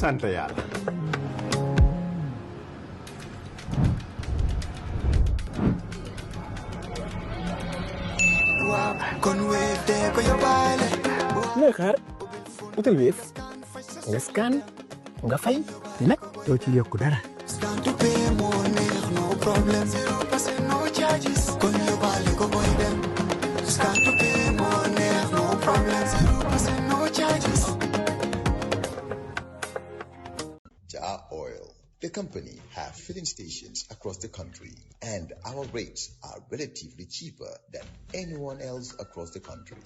sant yàlla. looy xaar utal Wave nga scan nga fay te nag doo ci yokku dara. Jar Oil, the company, have filling stations across the country, and our rates are relatively cheaper than anyone else across the country.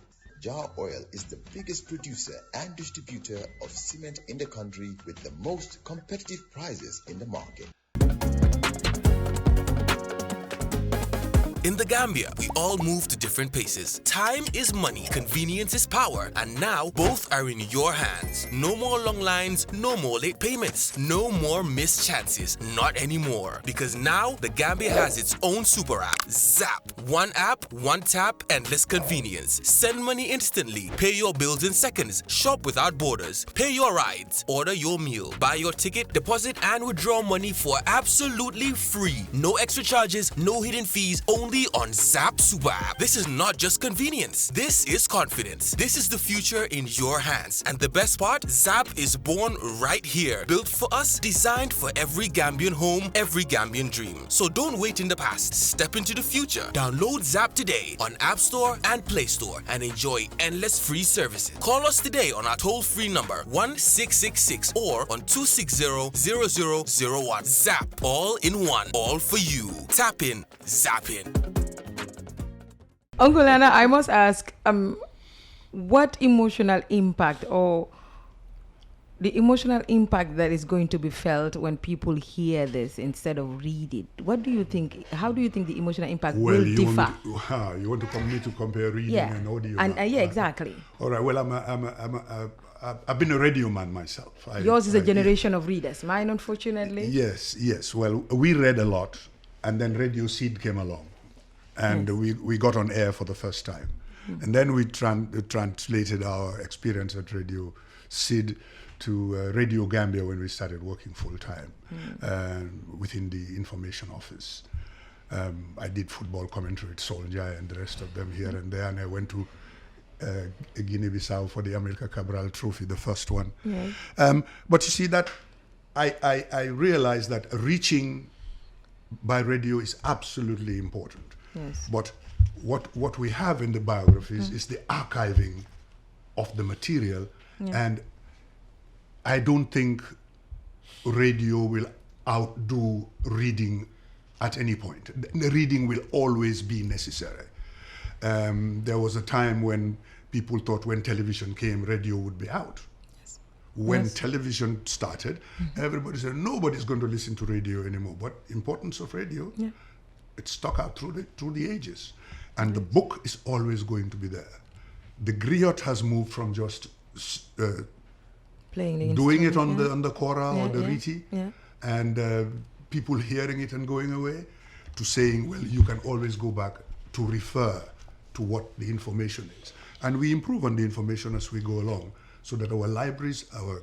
Jar Oil is the biggest producer and distributor of cement in the country with the most competitive prices in the market. In the Gambia, we all move to different paces. Time is money, convenience is power, and now both are in your hands. No more long lines, no more late payments, no more missed chances. Not anymore. Because now the Gambia has its own super app, Zap. One app, one tap, endless convenience. Send money instantly, pay your bills in seconds, shop without borders, pay your rides, order your meal, buy your ticket, deposit and withdraw money for absolutely free. No extra charges, no hidden fees, only on Zap Super App. This is not just convenience. This is confidence. This is the future in your hands. And the best part, Zap is born right here. Built for us, designed for every Gambian home, every Gambian dream. So don't wait in the past. Step into the future. Download Zap today on App Store and Play Store and enjoy endless free services. Call us today on our toll-free number 1666 or on 260-0001. Zap, all in one, all for you. Tap in, zap in. Uncle Anna, I must ask, what emotional impact or the emotional impact that is going to be felt when people hear this instead of read it? What do you think? How do you think the emotional impact will differ? You want me to compare reading and audio? And yeah, exactly. All right. Well, I've been a radio man myself. Yours is a generation of readers. Mine, unfortunately. Yes. Well, we read a lot, and then Radio Seed came along. And we got on air for the first time. And then we translated our experience at Radio Sid to Radio Gambia when we started working full time within the information office. I did football commentary at Sola and the rest of them here and there. And I went to Guinea-Bissau for the America Cabral Trophy, the first one. Yes. But you see that I realized that reaching by radio is absolutely important. Yes. But what we have in the biographies is the archiving of the material, and I don't think radio will outdo reading at any point. The reading will always be necessary. There was a time when people thought when television came, radio would be out. Yes. When television started, everybody said nobody's going to listen to radio anymore. But importance of radio. Yeah. It's stuck out through the ages, and the book is always going to be there. The griot has moved from just doing it on the kora or the riti, and people hearing it and going away, to saying, well, you can always go back to refer to what the information is, and we improve on the information as we go along, so that our libraries, our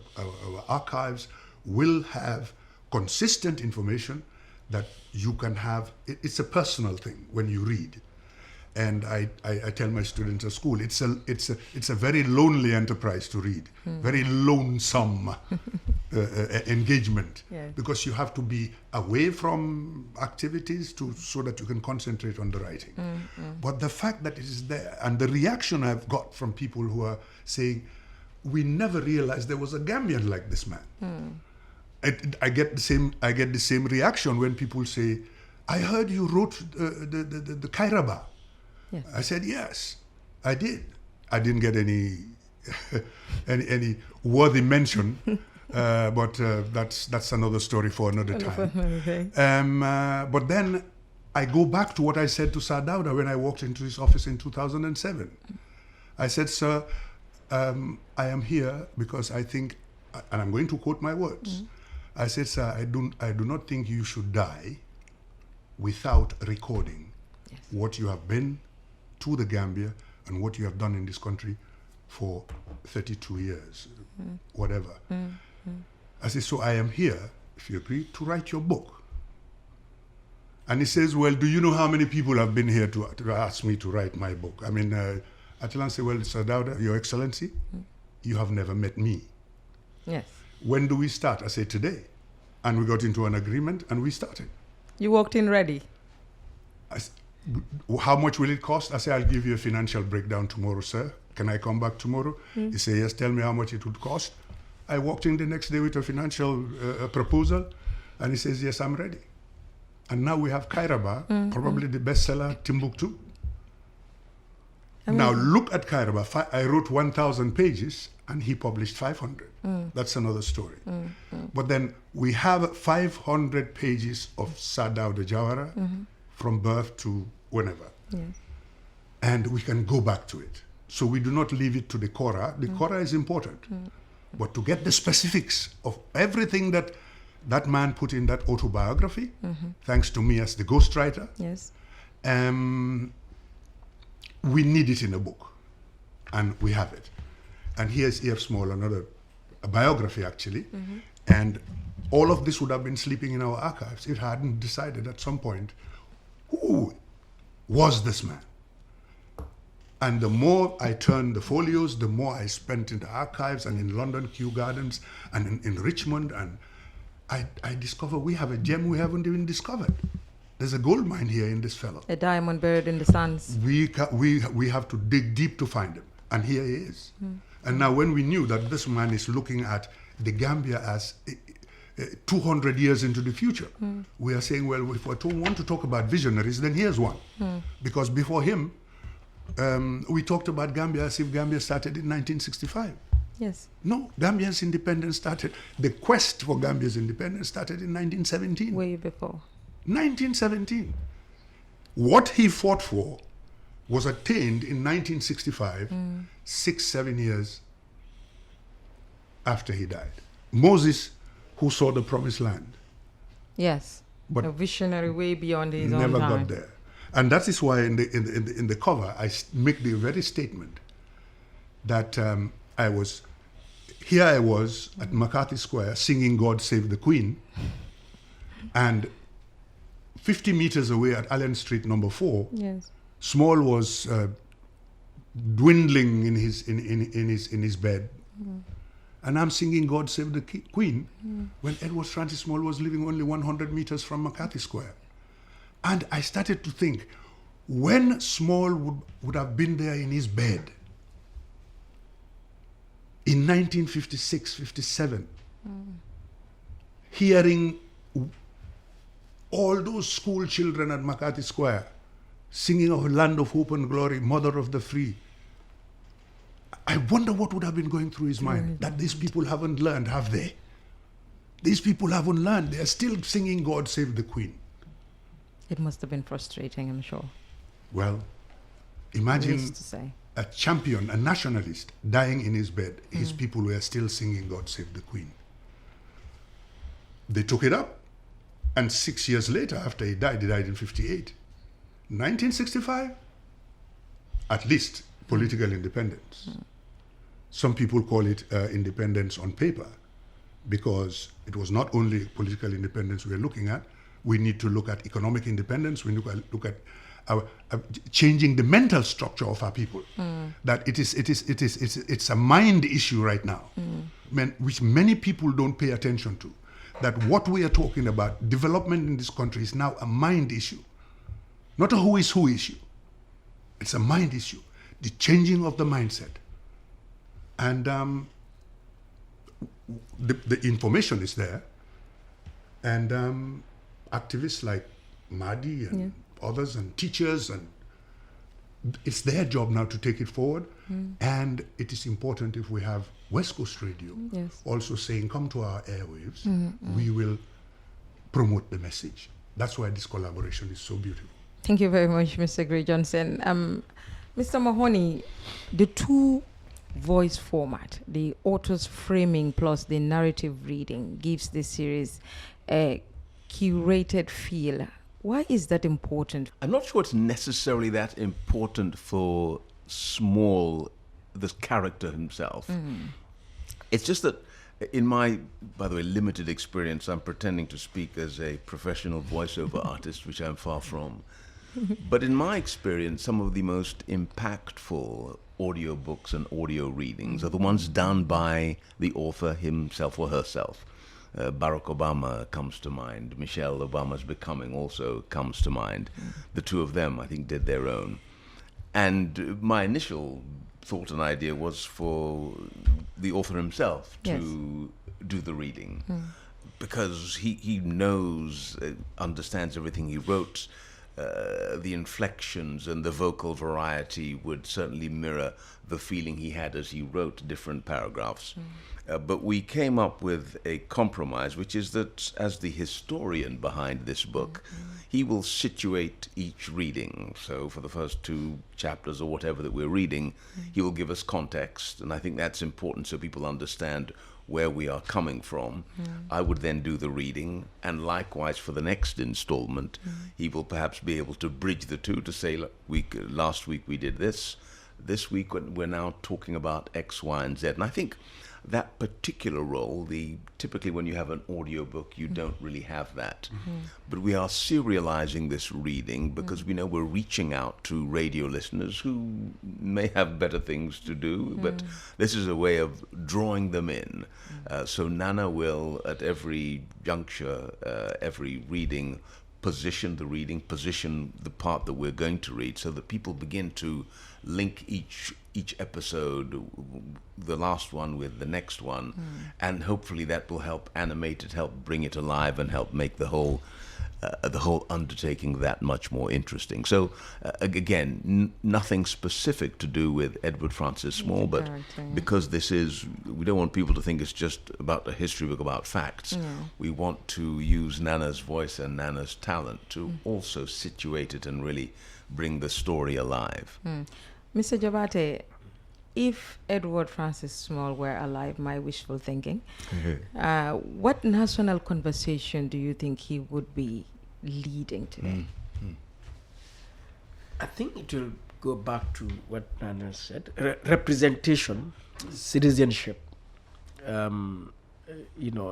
archives will have consistent information that you can have. It's a personal thing when you read, and I tell my students at school, it's a very lonely enterprise to read, very lonesome engagement, because you have to be away from activities so that you can concentrate on the writing. But the fact that it is there, and the reaction I've got from people who are saying, we never realized there was a Gambian like this man. I get the same reaction when people say, I heard you wrote the Kairaba. Yes. I said, yes, I did. I didn't get any any worthy mention, but that's another story for another time. Okay. But then I go back to what I said to Sir Dawda when I walked into his office in 2007. I said, sir, I am here because I think, and I'm going to quote my words, I said, sir, I do not think you should die without recording what you have been to the Gambia and what you have done in this country for 32 years, whatever. I said, so I am here, if you agree, to write your book. And he says, well, do you know how many people have been here to ask me to write my book? I mean, Atlan said, well, Sir Dawda, Your Excellency, you have never met me. Yes. When do we start? I said, today. And we got into an agreement and we started. You walked in ready. How much will it cost? I said, I'll give you a financial breakdown tomorrow, sir. Can I come back tomorrow? He said, yes, tell me how much it would cost. I walked in the next day with a financial proposal, and he says, yes, I'm ready. And now we have Kairaba, probably the bestseller, Timbuktu. Now look at Kairaba. I wrote 1,000 pages, and he published 500. That's another story. But then we have 500 pages of Sir Dawda Jawara from birth to whenever. Yes. And we can go back to it. So we do not leave it to the Korah. The Korah is important. But to get the specifics of everything that that man put in that autobiography, thanks to me as the ghostwriter, Yes. we need it in a book. And we have it. And here's E.F. Small, a biography actually. And all of this would have been sleeping in our archives if I hadn't decided at some point, who was this man? And the more I turned the folios, the more I spent in the archives and in London, Kew Gardens, and in Richmond. And I discovered we have a gem we haven't even discovered. There's a gold mine here in this fellow. A diamond buried in the sands. We have to dig deep to find him. And here he is. And now when we knew that this man is looking at the Gambia as 200 years into the future, we are saying, well, if we want to talk about visionaries, then here's one. Because before him, we talked about Gambia as if Gambia started in 1965. Yes. No, Gambia's independence started, the quest for Gambia's independence started in 1917. Way before. 1917. What he fought for was attained in 1965, 6-7 years after he died. Moses, who saw the promised land. Yes. But a visionary way beyond his own never time. got there. And that is why in the cover, I make the very statement that I was at McCarthy Square singing God Save the Queen, and 50 meters away at Allen Street number 4, Yes. Small was dwindling in his bed. And I'm singing God Save the Queen when Edward Francis Small was living only 100 meters from McCarthy Square. And I started to think, when Small would have been there in his bed in 1956, 57, hearing all those school children at McCarthy Square singing of Land of Hope and Glory, Mother of the Free, I wonder what would have been going through his mind, that these people haven't learned, have they? These people haven't learned. They are still singing God Save the Queen. It must have been frustrating, I'm sure. Well, imagine Needless to say. a champion, a nationalist, dying in his bed. His people were still singing God Save the Queen. They took it up. And 6 years later, after he died in 58. 1965, at least political independence. Some people call it independence on paper, because it was not only political independence we were looking at. We need to look at economic independence. We look at our, changing the mental structure of our people. That it's a mind issue right now, which many people don't pay attention to. That what we are talking about, development in this country, is now a mind issue, not a who is who issue. It's a mind issue, the changing of the mindset. And the information is there, and activists like Madi and others and teachers, and it's their job now to take it forward. And it is important if we have West Coast Radio also saying, come to our airwaves, we will promote the message. That's why this collaboration is so beautiful. Thank you very much, Mr. Gray Johnson. Mr. Mahoney, the two voice format, the author's framing plus the narrative reading, gives this series a curated feel. Why is that important? I'm not sure it's necessarily that important for Small, this character himself. It's just that In my, by the way, limited experience, I'm pretending to speak as a professional voiceover artist, which I'm far from. But in my experience, some of the most impactful audiobooks and audio readings are the ones done by the author himself or herself. Barack Obama comes to mind. Michelle Obama's Becoming also comes to mind. The two of them, I think, did their own. And my initial thought and idea was for the author himself to do the reading, because he knows, understands everything he wrote. The inflections and the vocal variety would certainly mirror the feeling he had as he wrote different paragraphs. But we came up with a compromise, which is that as the historian behind this book, he will situate each reading. So for the first 2 chapters or whatever that we're reading, he will give us context. And I think that's important so people understand where we are coming from. I would then do the reading, and likewise for the next installment, he will perhaps be able to bridge the two to say, look, last week we did this week we're now talking about X, Y, and Z. And I think that particular role, typically when you have an audiobook, you don't really have that. But we are serializing this reading because we know we're reaching out to radio listeners who may have better things to do, but this is a way of drawing them in. So Nana will, at every juncture, every reading, position the part that we're going to read, so that people begin to link each episode, the last one with the next one, and hopefully that will help animate it, help bring it alive, and help make the whole undertaking that much more interesting. So again, nothing specific to do with Edward Francis Small, but because we don't want people to think it's just about a history book about facts. We want to use Nana's voice and Nana's talent to also situate it and really bring the story alive. Mr. Jabate, if Edward Francis Small were alive, my wishful thinking, what national conversation do you think he would be leading today? I think it will go back to what Nana said: representation, citizenship,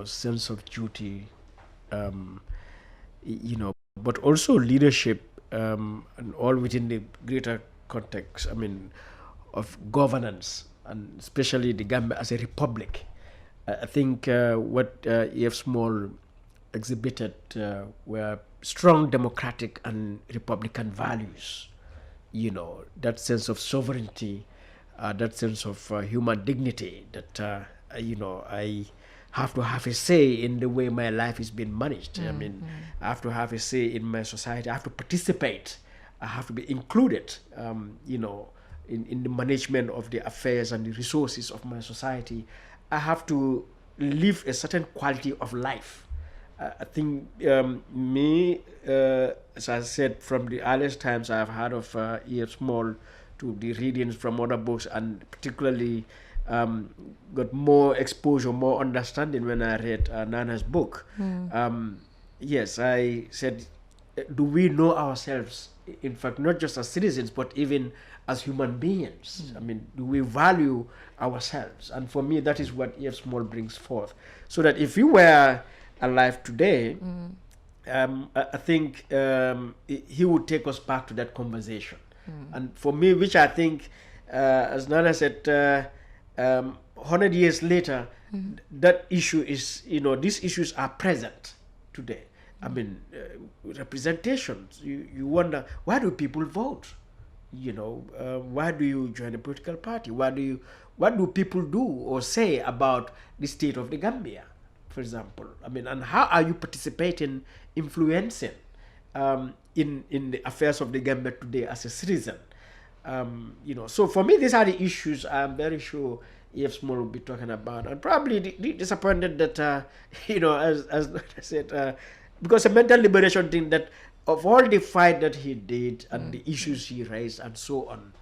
sense of duty, but also leadership, and all within the greater context, of governance, and especially the Gambia as a republic. I think what E.F. Small exhibited were strong democratic and republican values. That sense of sovereignty, that sense of human dignity, that I have to have a say in the way my life is being managed. I have to have a say in my society. I have to participate. I have to be included, in the management of the affairs and the resources of my society. I have to live a certain quality of life. I think as I said, from the earliest times I've heard of E.F. Small, to the readings from other books, and particularly got more exposure, more understanding when I read Nana's book. Yes, I said, do we know ourselves, in fact, not just as citizens, but even as human beings? Do we value ourselves? And for me, that is what E.F. Small brings forth. So that if you were alive today, I think he would take us back to that conversation. And for me, which I think, as Nana said, 100 years later, that issue is, these issues are present today. Representations, you wonder, why do people vote? Why do you join a political party? What do people do or say about the state of the Gambia, for example? And how are you participating, influencing in the affairs of the Gambia today as a citizen? So for me, these are the issues I'm very sure E.F. Small will be talking about, and probably disappointed that as I said, because a mental liberation thing, that of all the fight that he did and the issues he raised and so on,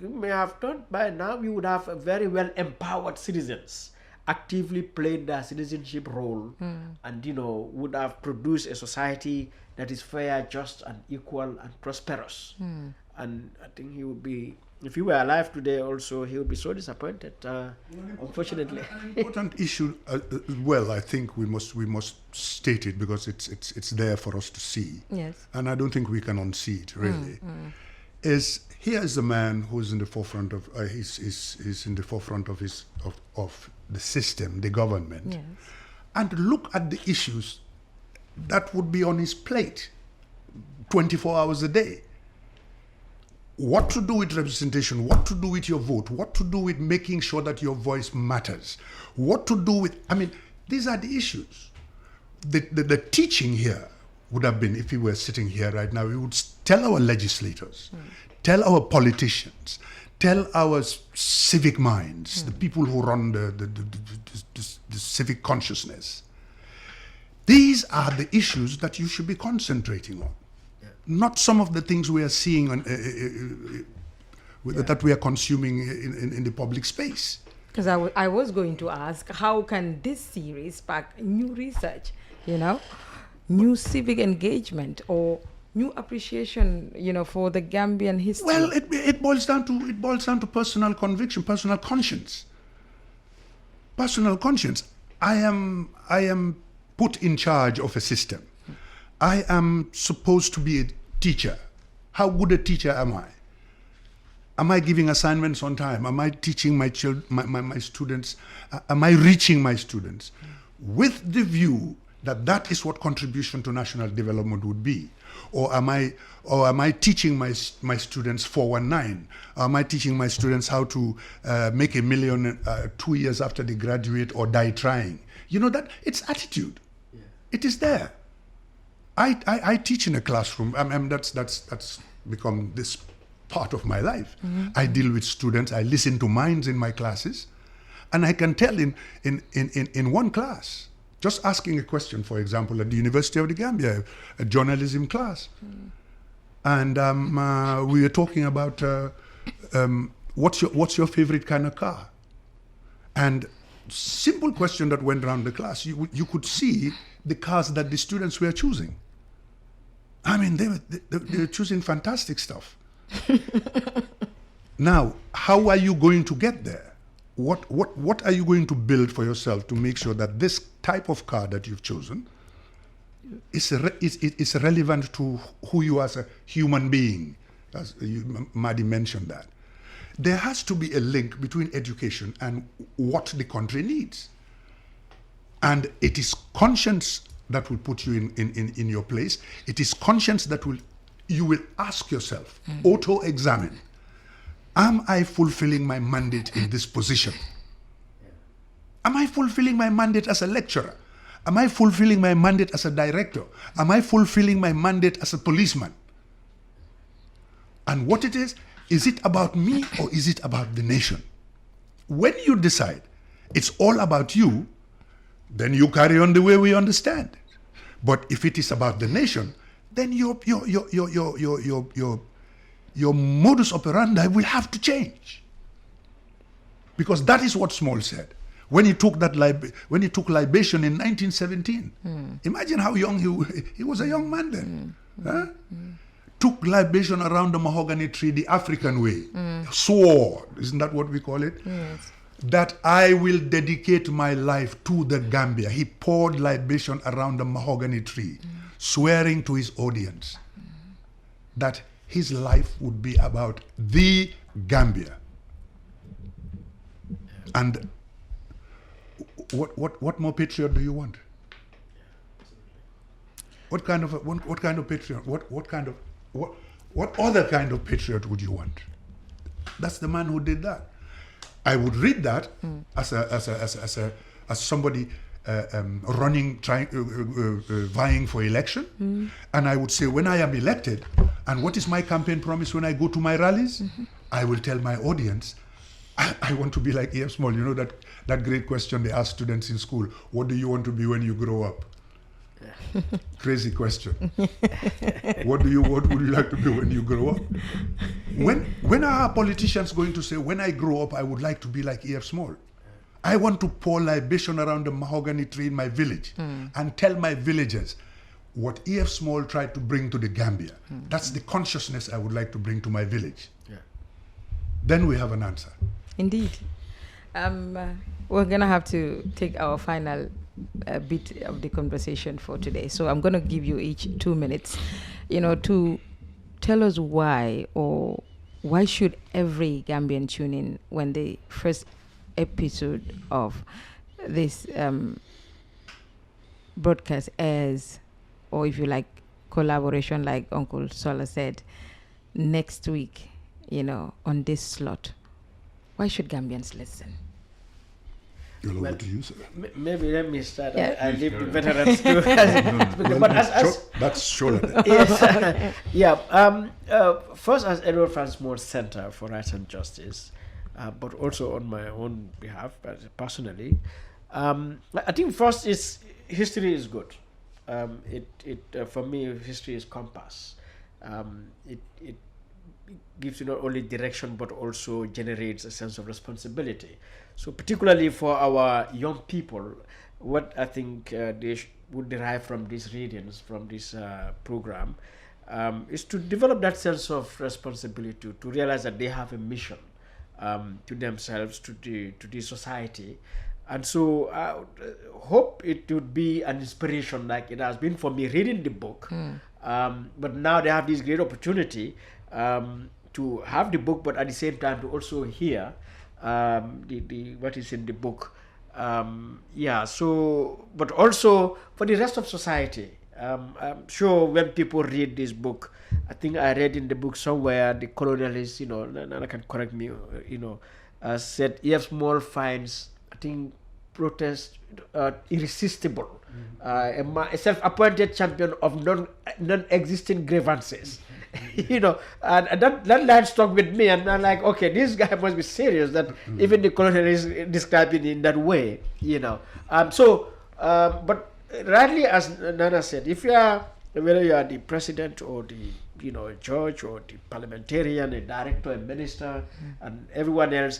you may have thought by now we would have a very well empowered citizens actively playing their citizenship role, and would have produced a society that is fair, just, and equal, and prosperous. And I think he would be, if he were alive today also, he would be so disappointed, unfortunately. An important issue, well, I think we must state it because it's there for us to see. Yes. And I don't think we can unsee it, really. Is here is a man who's in the forefront of, he's in the forefront of the system, the government. Yes. And look at the issues that would be on his plate 24 hours a day. What to do with representation, what to do with your vote, what to do with making sure that your voice matters, what to do with, I mean, these are the issues. The teaching here would have been, if we were sitting here right now, we would tell our legislators, tell our politicians, tell our civic minds, the people who run the civic consciousness. These are the issues that you should be concentrating on. Not some of the things we are seeing on, that we are consuming in the public space. Because I was going to ask, how can this series spark new research, new civic engagement or new appreciation, for the Gambian history? Well, it boils down to personal conviction, personal conscience. Personal conscience. I am put in charge of a system. I am supposed to be a teacher. How good a teacher am I? Am I giving assignments on time? Am I teaching my students? Am I reaching my students? With the view that is what contribution to national development would be. Or am I teaching my students 419? Or am I teaching my students how to make $1 million 2 years after they graduate or die trying? That it's attitude. Yeah. It is there. I teach in a classroom. That's become this part of my life. Mm-hmm. I deal with students. I listen to minds in my classes, and I can tell in one class, just asking a question, for example, at the University of the Gambia, a journalism class, and we were talking about what's your favorite kind of car, and simple question that went around the class. You could see the cars that the students were choosing. I mean, they were choosing fantastic stuff. Now, how are you going to get there? What are you going to build for yourself to make sure that this type of car that you've chosen is relevant to who you are as a human being? As Madi mentioned that. There has to be a link between education and what the country needs. And it is conscience that will put you in your place. It is conscience that you will ask yourself, auto-examine. Am I fulfilling my mandate in this position? Am I fulfilling my mandate as a lecturer? Am I fulfilling my mandate as a director? Am I fulfilling my mandate as a policeman? And what it is it about me or is it about the nation? When you decide it's all about you, then you carry on the way we understand it. But if it is about the nation, then your modus operandi will have to change. Because that is what Small said when he took libation in 1917. Imagine how young he was. A young man then. Took libation around the mahogany tree the African way. Swore, isn't that what we call it? Yes. That I will dedicate my life to the Gambia. He poured libation around the mahogany tree, swearing to his audience that his life would be about the Gambia. And what more patriot do you want? What kind of patriot? What other kind of patriot would you want? That's the man who did that. I would read that as somebody running, vying for election, and I would say, when I am elected, and what is my campaign promise when I go to my rallies? I will tell my audience, I want to be like E.F. Small. You know that great question they ask students in school: what do you want to be when you grow up? Crazy question. What would you like to be when you grow up? When are our politicians going to say, when I grow up, I would like to be like E.F. Small? I want to pour libation around the mahogany tree in my village and tell my villagers, what E.F. Small tried to bring to the Gambia. That's the consciousness I would like to bring to my village. Yeah. Then we have an answer. Indeed. We're going to have to take our final bit of the conversation for today. So I'm going to give you each 2 minutes, to tell us why, or why should every Gambian tune in when the first episode of this broadcast airs, or if you like, collaboration, like Uncle Sola said, next week, on this slot. Why should Gambians listen? You'll over to you, sir. Maybe let me start. Yeah. I leave the veterans to. But that's Sola. Yes, yeah. First, as Edward Francis Moore Center for Rights and Justice, but also on my own behalf, personally, I think first is history is good. For me, history is compass. It gives you not only direction but also generates a sense of responsibility. So particularly for our young people, what I think they would derive from these readings, from this program, is to develop that sense of responsibility, to realize that they have a mission to themselves, to the society. And so I hope it would be an inspiration like it has been for me reading the book. But now they have this great opportunity to have the book, but at the same time to also hear the what is in the book. So, but also for the rest of society. I'm sure when people read this book, I think I read in the book somewhere the colonialists, Nana can correct me, said E.F. Small finds, I think, protest irresistible, a self-appointed champion of non-existing grievances. And that line stuck with me, and I'm like, okay, this guy must be serious, that even the colonialists describe it in that way, but rightly, as Nana said, if you are, whether you are the president or the a judge or the parliamentarian, a director, a minister, and everyone else,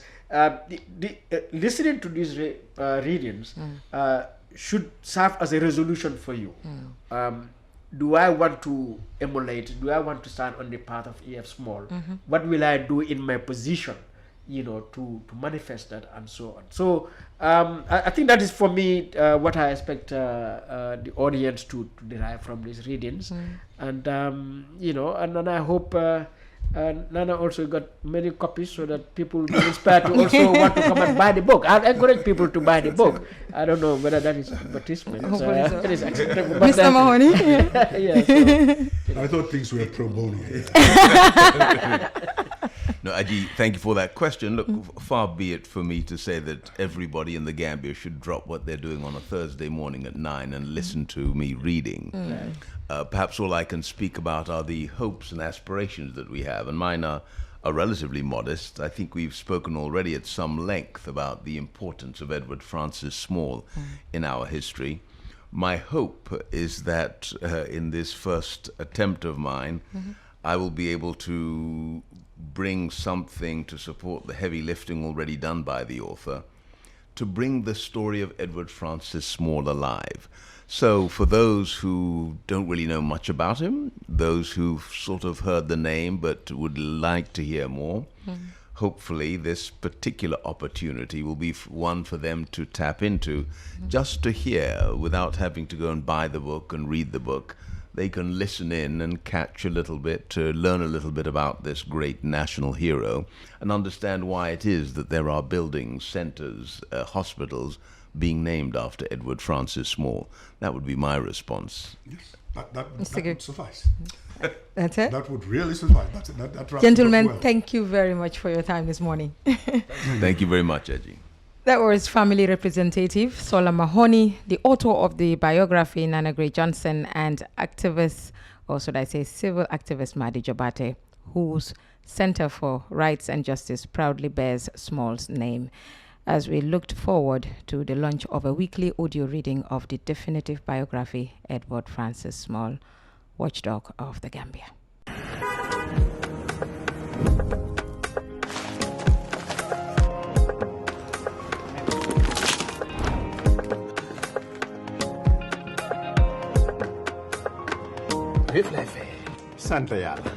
listening to these readings should serve as a resolution for you. Do I want to emulate? Do I want to stand on the path of E.F. Small? What will I do in my position, to manifest that, and so on. So I think that is for me what I expect the audience to derive from these readings, and and I hope Nana also got many copies so that people will be inspired to also want to come and buy the book. I encourage people to buy the book. I don't know whether that is advertisement. It is acceptable. Mr. Mahoney. I thought things were pro bono. No, Aji, thank you for that question. Look, far be it for me to say that everybody in the Gambia should drop what they're doing on a Thursday morning at 9 and listen to me reading. Perhaps all I can speak about are the hopes and aspirations that we have, and mine are relatively modest. I think we've spoken already at some length about the importance of Edward Francis Small in our history. My hope is that in this first attempt of mine, I will be able to bring something to support the heavy lifting already done by the author, to bring the story of Edward Francis Small alive. So for those who don't really know much about him, those who've sort of heard the name but would like to hear more, hopefully this particular opportunity will be one for them to tap into, just to hear without having to go and buy the book and read the book. They can listen in and catch a little bit, to learn a little bit about this great national hero and understand why it is that there are buildings, centers, hospitals being named after Edward Francis Small. That would be my response. Yes, that would suffice. That's it? That would really suffice. That Gentlemen, thank you very much for your time this morning. Thank you very much, Eji. That was family representative Sola Mahoney, the author of the biography Nana Gray Johnson, and activist, or should I say civil activist, Madi Jabate, whose Center for Rights and Justice proudly bears Small's name, as we looked forward to the launch of a weekly audio reading of the definitive biography, Edward Francis Small, Watchdog of the Gambia. fépp lay fay. sant yàlla.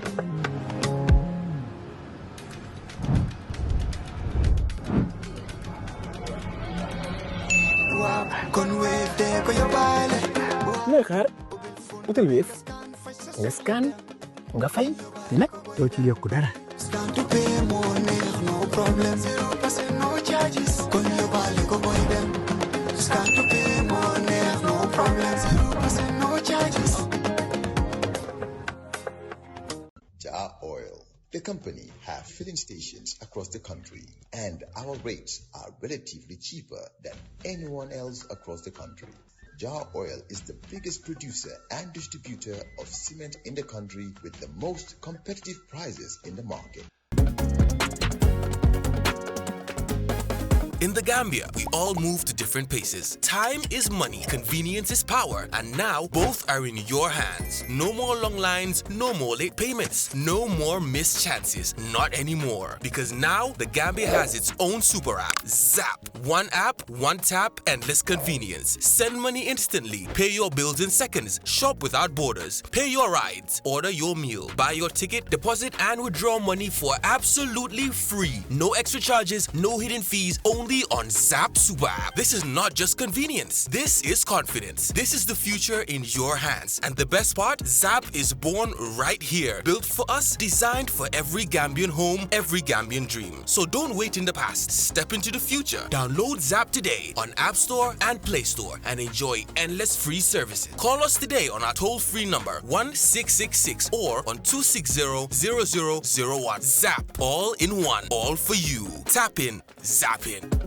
looy xaar utal Wave nga scan nga fay te nag doo ci yokku dara. Jar Oil, the company, have filling stations across the country, and our rates are relatively cheaper than anyone else across the country. Jar Oil is the biggest producer and distributor of cement in the country with the most competitive prices in the market. In the Gambia, we all move to different paces. Time is money, convenience is power, and now both are in your hands. No more long lines, no more late payments, no more missed chances, not anymore. Because now the Gambia has its own super app, Zap. One app, one tap, endless convenience. Send money instantly, pay your bills in seconds, shop without borders, pay your rides, order your meal, buy your ticket, deposit and withdraw money for absolutely free. No extra charges, no hidden fees, only on Zap Super App. This is not just convenience. This is confidence. This is the future in your hands. And the best part, Zap is born right here. Built for us, designed for every Gambian home, every Gambian dream. So don't wait in the past. Step into the future. Download Zap today on App Store and Play Store and enjoy endless free services. Call us today on our toll-free number 1666 or on 260-0001. Zap, all in one, all for you. Tap in, zap in.